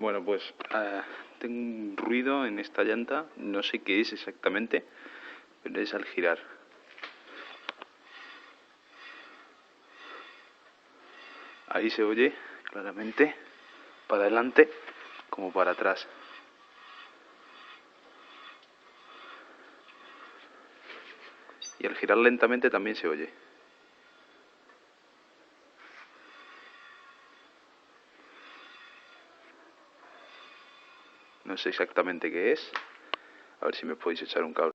Bueno, pues tengo un ruido en esta llanta, no sé qué es exactamente, pero es al girar. Ahí se oye claramente, para adelante como para atrás. Y al girar lentamente también se oye. No sé exactamente qué es. A ver si me podéis echar un cable.